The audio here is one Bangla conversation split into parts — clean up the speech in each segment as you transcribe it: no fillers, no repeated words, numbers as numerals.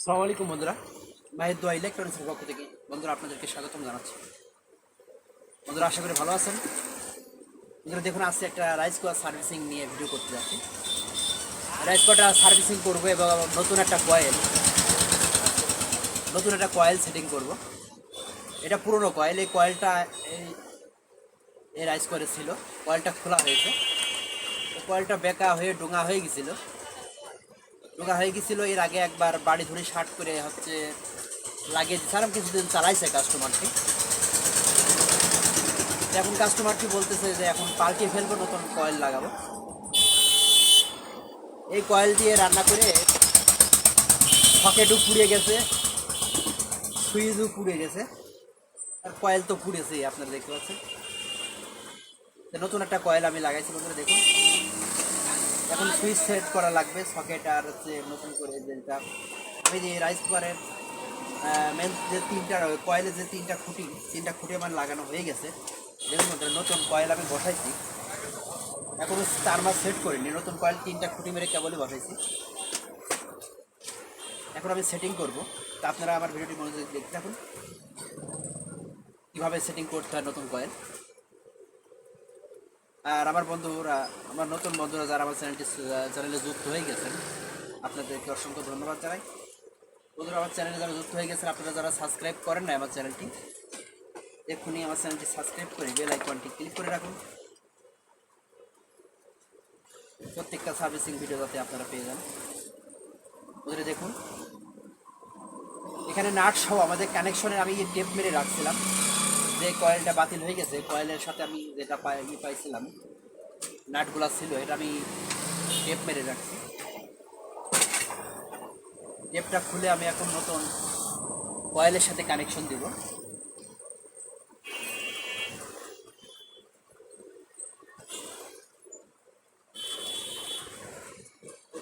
আসসালামু আলাইকুম বন্ধুরা, মাহির দোয়া ইলেকট্রনিক্সের পক্ষ থেকে বন্ধুরা আপনাদেরকে স্বাগতম জানাচ্ছি। বন্ধুরা আশা করি ভালো আছেন। বন্ধুরা দেখুন, আজকে একটা রাইস কুকার সার্ভিসিং নিয়ে ভিডিও করতে যাচ্ছি। রাইস কুকারটা সার্ভিসিং করবো এবং নতুন একটা কয়েল সেটিং করব। এটা পুরনো কয়েল, এই কয়েলটা এই এই রাইস কুকারে ছিল। কয়েলটা খোলা হয়েছে, কয়েলটা বেঁকা হয়ে ডোঙা হয়ে গেছিলো। এর আগে একবার বাড়ি ধরে শার্ট করে লাগিয়ে দিচ্ছিলাম, কিছুদিন চালাইছে কাস্টমারকে। এখন কাস্টমারকে বলতেছে যে এখন পাল্টিয়ে ফেলবো, নতুন কয়েল লাগাবো। এই কয়েল দিয়ে রান্না করে সকেটও পুড়ে গেছে, সুইচও পুড়ে গেছে, আর কয়েল তো পুড়েছেই, আপনারা দেখতে পাচ্ছেন। নতুন একটা কয়েল আমি লাগাইছি বন্ধুরা, দেখুন। এখন সুইচ সেট করা লাগবে, সকেট আর নতুন করে যেটা আমি যে রাইস কুকারের মেন যে কয়েলের যে তিনটা খুঁটি আমার লাগানো হয়ে গেছে। দেখুন বন্ধুরা, নতুন কয়েল আমি বসাইছি, এখনো 4 মাস সেট করিনি। নতুন কয়েল 3টা খুঁটি মেরে কেবলই বসাইছি। এখন আমি সেটিং করব, তা আপনারা আমার ভিডিওটি মনোযোগ দেখতে থাকুন কীভাবে সেটিং করতে হয় নতুন কয়েল। আর আমার নতুন বন্ধুরা যারা আমার চ্যানেলে যুক্ত হয়ে গেছেন, আপনাদেরকে অসংখ্য ধন্যবাদ জানাই। বন্ধুরা, আমার চ্যানেলে যারা যুক্ত হয়ে গেছেন, আপনারা যারা সাবস্ক্রাইব করেন না আমার চ্যানেলটি, এক্ষুনি আমার চ্যানেলটি সাবস্ক্রাইব করে বেল আইকনটি ক্লিক করে রাখুন, প্রত্যেকটা সার্ভিসিং ভিডিও যাতে আপনারা পেয়ে যান। বন্ধুরা দেখুন, এখানে নাট সহ আমাদের কানেকশনে আমি টেপ মেরে রাখছিলাম। যে কয়েলটা বাতিল হয়ে গেছে, কয়েলের সাথে আমি যেটা পাইছিলাম নাটগুলা ছিল, এটা আমি টেপ মেরে রাখছি। টেপটা খুলে আমি এখন নতুন কয়েলের সাথে কানেকশন দিব।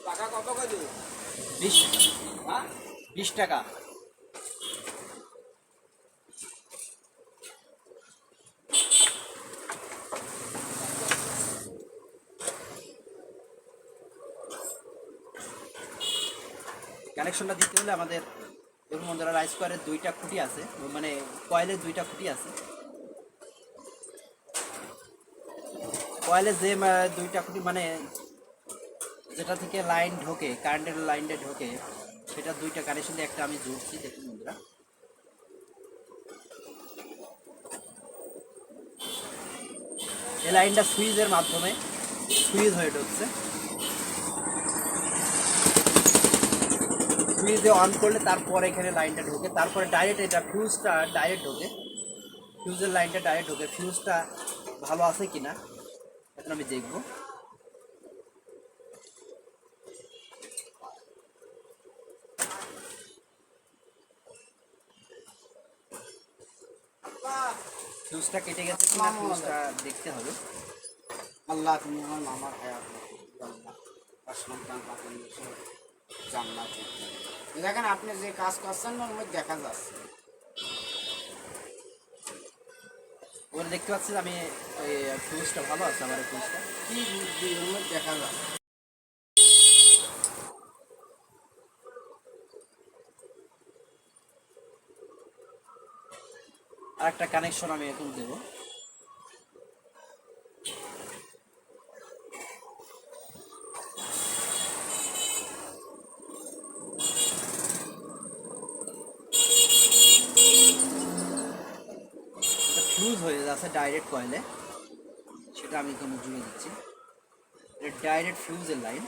টাকা কত করে? 20 হ্যাঁ, 20 টাকা। কানেকশনটা দিতে হলে আমাদের দেখুন বন্ধুরা, রাইস কুকারের 2টা খুঁটি আছে, মানে কয়েলের 2টা খুঁটি আছে। কয়েলের যে 2টা খুঁটি, মানে যেটা থেকে লাইন ঢোকে, কারেন্টের লাইনটা ঢোকে, সেটা 2টা কানেকশন দিয়ে একটা আমি জুড়ছি। দেখুন বন্ধুরা, এই লাইনটা সুইচের মাধ্যমে সুইচ হয়ে ঢুকছে। সুইচে অন করলে তারপর এখানে লাইনটা ঢোকে, তারপরে ডাইরেক্ট এটা ফিউজটা ডাইরেক্ট ঢোকে, ফিউজের লাইনটা ডাইরেক্ট ঢোকে। ফিউজটা ভালো আছে কিনা এখন আমি দেখব। ফিউজটা কেটে গেছে কিনা ফিউজটা দেখতে হবে। আল্লাহ তুমি আমার মামার হায়াত সন্তান পাবেন জান্নাতে। দেখেন আপনি যে কাজ করছেন না, ওর মধ্যে দেখা যাচ্ছে। ওরা দেখতে পাচ্ছি আমি ফিউজটা ভালো আছে, আমার ফিউজটা। কি বুদ্ধি ওর মধ্যে দেখা যাচ্ছে। আর একটা কানেকশন আমি এখন দেবো। ফিউজ হয়ে যাচ্ছে ডাইরেক্ট কয়েলে, সেটা আমি এখানে জুড়ে দিচ্ছি। ডাইরেক্ট ফিউজের লাইন।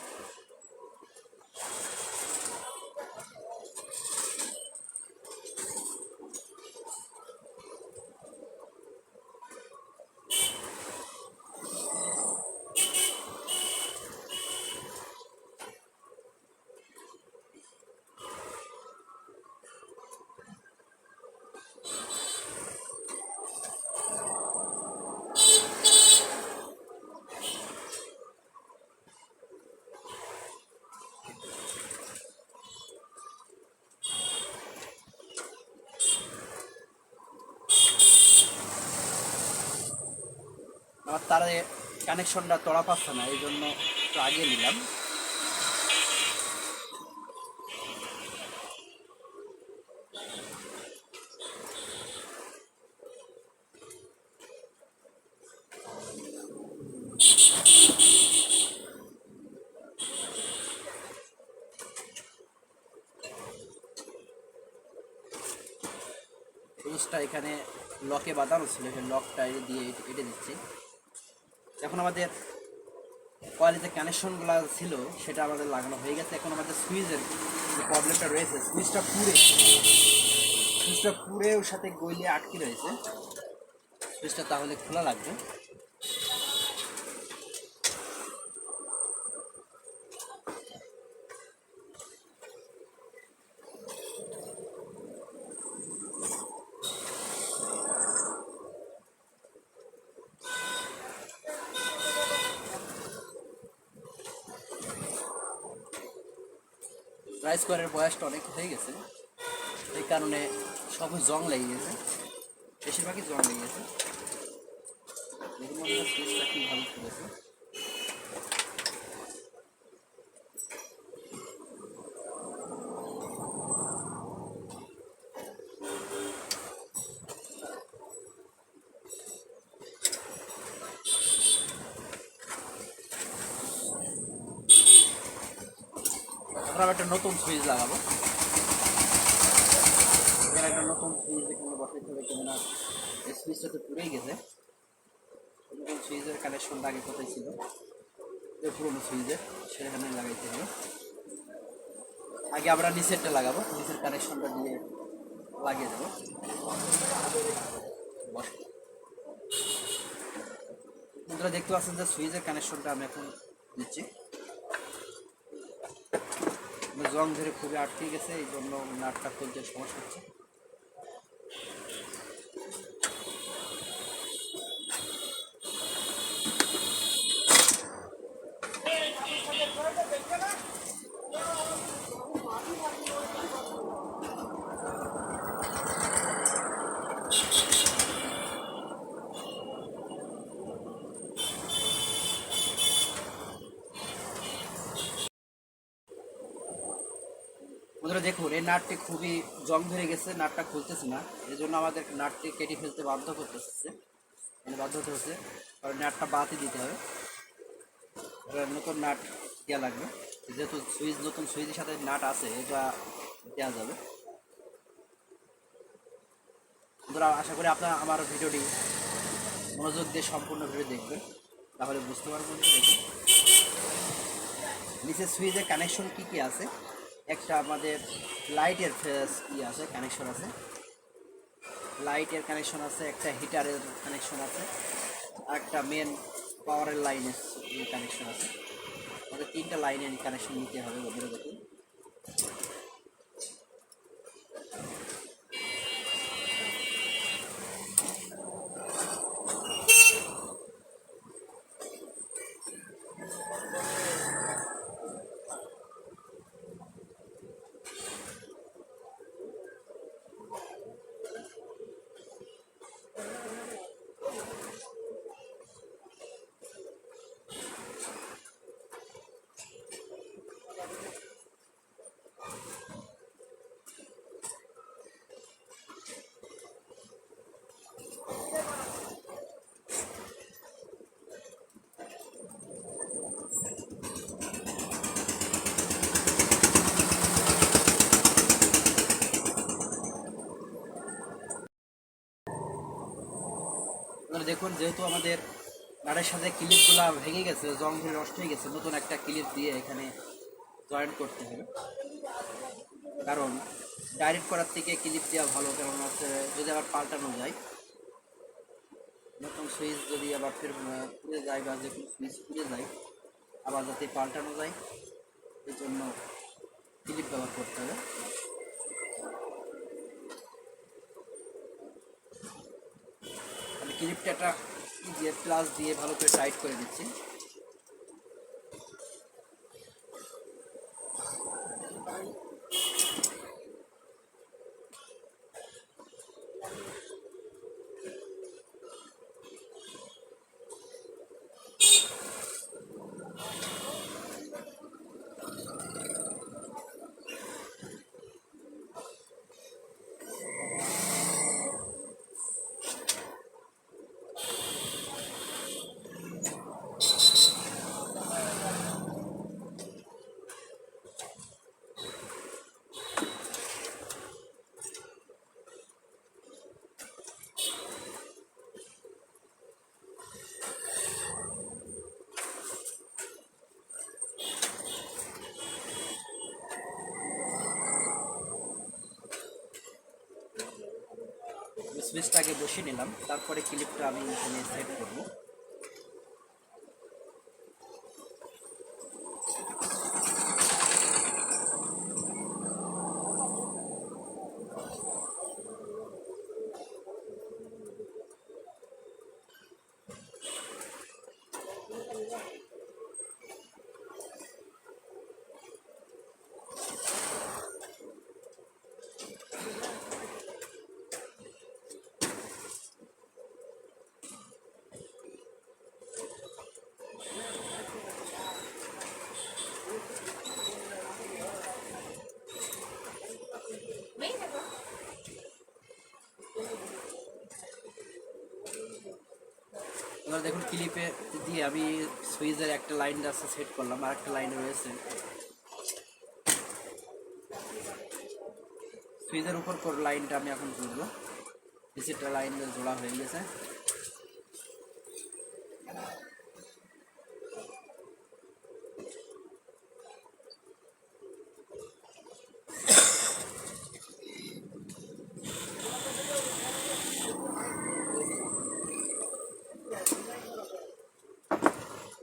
আমার তার কানেকশনটা তোড়া পাচ্ছে না, এই জন্য একটু আগে নিলাম। ফিউজটা এখানে লকে বাঁধানো ছিল, সেই লকটা দিয়ে এঁটে দিচ্ছি। এখন আমাদের কয়েলের যে কানেকশনগুলো ছিল সেটা আমাদের লাগানো হয়ে গেছে। এখন আমাদের সুইচের যে প্রবলেমটা রয়েছে, সুইচটা পুড়ে ওর সাথে গলিয়ে আটকে রয়েছে। সুইচটা তাহলে খোলা লাগবে। রাইস কুকারের বয়সটা অনেক হয়ে গেছে, এই কারণে সব জং লেগে গেছে, বেশিরভাগই জং লেগে গেছে। দেখুন বন্ধুরা সুইচটা কীভাবে খুলেছে। আমরা একটা নতুন সুইচ লাগাবো। এখানে একটা নতুন সুইচ এখানে বসাইতে হবে, কেননা এই সুইচটা তো পুড়েই গেছে। নতুন সুইচের কানেকশনটা আগে কোথায় ছিল, এই পুরোনো সুইচের, সেখানে লাগাইতে হবে। আগে আমরা নিচেরটা লাগাবো, নিচের কানেকশনটা দিয়ে লাগিয়ে দেবো। বন্ধুরা দেখতে পাচ্ছেন যে সুইচের কানেকশনটা আমি এখন দিচ্ছি। জং ধরে খুবই আটকে গেছে, এই জন্য নাটটা খুলতে সমস্যা হচ্ছে। বন্ধুরা দেখুন এই নাটটি খুবই জং ধরে গেছে, নাটটা খুলতেছে না, এই জন্য আমাদের নাটটি কেটে ফেলতে বাধ্য করতেছে, বাধ্য হতে হচ্ছে, কারণ নাটটা বাতি দিতে হবে। নতুন নাট দেওয়া লাগবে, যেহেতু নতুন সুইচের সাথে নাট আছে, এটা দেওয়া যাবে। বন্ধুরা আশা করি আপনারা আমার ভিডিওটি মনোযোগ দিয়ে সম্পূর্ণ ভিডিও দেখবেন, তাহলে বুঝতে পারবেন। দেখুন নিচে সুইচের কানেকশন কি কি আছে। একটা আমাদের লাইটের আছে, কানেকশন আছে, লাইটের কানেকশন আছে, একটা হিটারের কানেকশন আছে, আর একটা মেন পাওয়ারের লাইনের কানেকশন আছে। আমাদের 3টা লাইনের কানেকশন নিতে হবে। বন্ধুরা দেখুন দেখুন যেহেতু আমাদের নাটের সাথে ক্লিপগুলো ভেঙে গেছে, জং ধরে নষ্ট হয়ে গেছে, নতুন একটা ক্লিপ দিয়ে এখানে জয়েন করতে হবে। কারণ ডাইরেক্ট করার থেকে ক্লিপ দেওয়া ভালো, কারণ হচ্ছে যদি আবার পাল্টানো যায়, নতুন সুইচ যদি আবার ফের পুড়ে যায় বা যে কোনো সুইচ পুড়ে যায়, আবার যাতে পাল্টানো যায়, এই জন্য ক্লিপ ব্যবহার করতে হবে। আমি ক্লিপটা একটা দিয়ে প্লাস দিয়ে ভালো করে টাইট করে দিচ্ছি। সুইচটাকে বসিয়ে নিলাম, তারপরে ক্লিপটা আমি এখানে সেট করব। এবার দেখুন ক্লিপে দিয়ে আমি সুইচের একটা লাইন আছে সেট করলাম, আর একটা লাইন রয়েছে সুইচের উপর লাইনটা আমি এখন জুড়বো। নিচেরটা লাইন জোড়া হয়ে গেছে।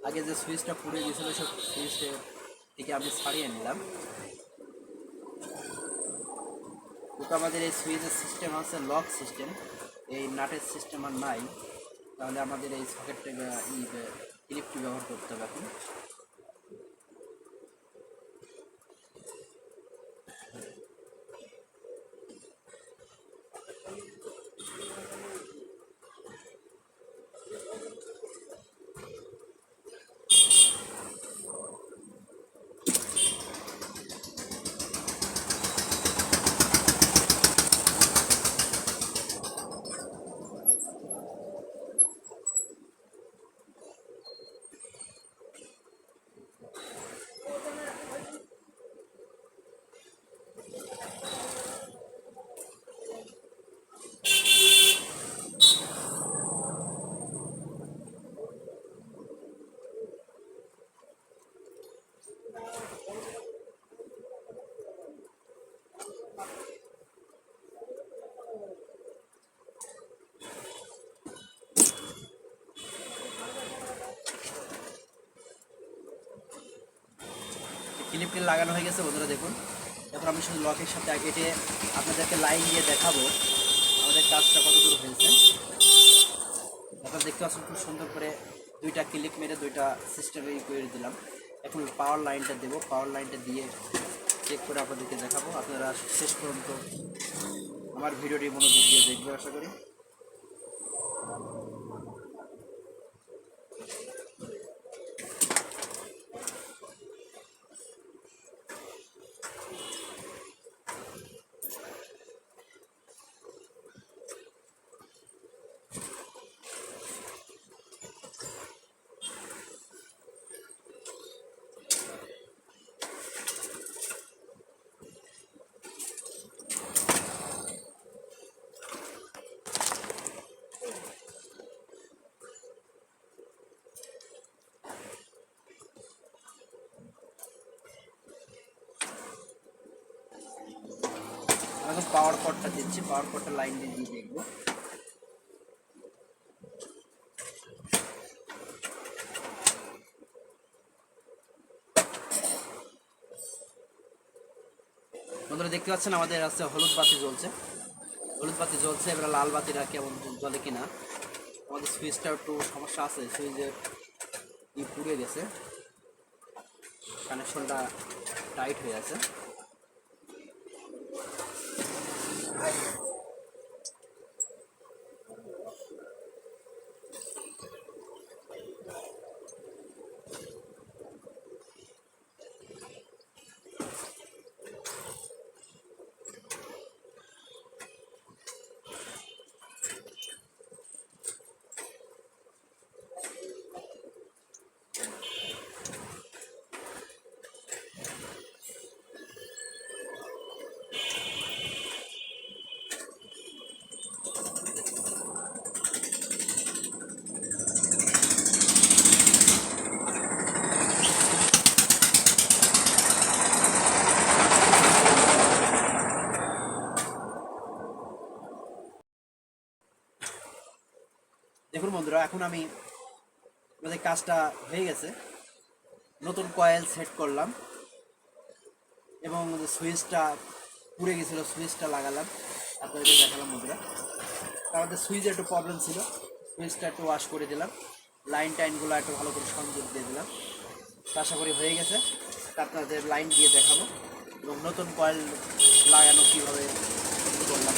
আগে যে সুইচটা পুড়ে গেছিলো সব সুইচটা থেকে আমি ছাড়িয়ে নিলাম। তো আমাদের এই সুইচের সিস্টেম আছে লক সিস্টেম, এই নাটের সিস্টেম আর নাই, তাহলে আমাদের এই সকেটটা ক্লিপটি ব্যবহার করতে হবে এখন। ক্লিপটি লাগানো হয়ে গেছে বন্ধুরা, দেখুন। এরপর আমি শুধু লকের সাথে কেটে আপনাদেরকে লাইন দিয়ে দেখাবো আমাদের কাজটা কত দূর হয়েছে। আপনারা দেখতে পাচ্ছেন খুব সুন্দর করে দুইটা ক্লিপ মেরে দুইটা সিস্টেমে করে দিলাম। এখন পাওয়ার লাইনটা দেবো, পাওয়ার লাইনটা দিয়ে চেক করে আপনাদেরকে দেখাবো। আপনারা শেষ পর্যন্ত আমার ভিডিওটি মনোযোগ দিয়ে দেখবেন আশা করি। এখন পাওয়ার কর্ডটা দিচ্ছি, পাওয়ার কর্ডটা লাইন দিয়ে দেখবো। বন্ধুরা দেখতে পাচ্ছেন আমাদের আছে হলুদ বাতি জ্বলছে, হলুদ বাতি জ্বলছে। এবার লাল বাতিটা কেমন জ্বলে কিনা। আমাদের সুইচটা একটু সমস্যা আছে, সুইচের পুড়ে গেছে, কানেকশনটা টাইট হয়ে আছে। দেখুন বন্ধুরা, এখন আমি আমাদের কাজটা হয়ে গেছে। নতুন কয়েল সেট করলাম এবং সুইচটা পুড়ে গেছিলো, সুইচটা লাগালাম, আপনাদেরকে দেখালাম বন্ধুরা। আমাদের সুইচে একটু প্রবলেম ছিল, সুইচটা একটু ওয়াশ করে দিলাম, লাইন টাইনগুলো একটু ভালো করে সংযোগ দিয়ে দিলাম। তো আশা করি হয়ে গেছে। আপনাদের লাইন দিয়ে দেখাবো এবং নতুন কয়েল লাগানো কীভাবে করলাম।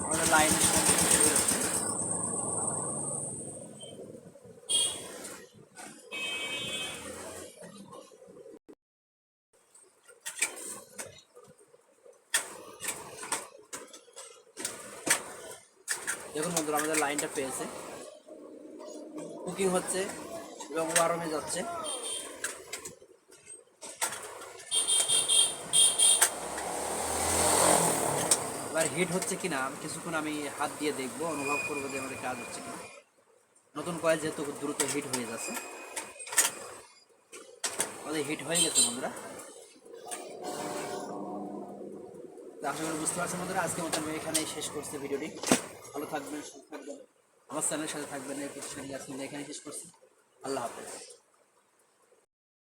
আমাদের লাইনের সংযোগ শুরু হচ্ছে। দেখুন বন্ধুরা, আমাদের লাইনটা পেয়েছে, কুকিং হচ্ছে এবং ওয়ারমে যাচ্ছে। এবার হিট হচ্ছে কিনা কিছুক্ষণ আমি হাত দিয়ে দেখবো, অনুভব করবো যে আমাদের কাজ হচ্ছে কিনা। নতুন কয়েল যেহেতু খুব দ্রুত হিট হয়ে যাচ্ছে, আমাদের হিট হয়ে গেছে বন্ধুরা। তো আশা করি বুঝতে পারছেন বন্ধুরা, আজকের মতন আমি এখানেই শেষ করছি ভিডিওটি। ভালো থাকবেন, সুস্থ থাকবেন, আমার চ্যানেলের সাথে থাকবেন। এই প্রতিষ্ঠানে আজকে এখানেই শেষ করছি। আল্লাহ হাফেজ।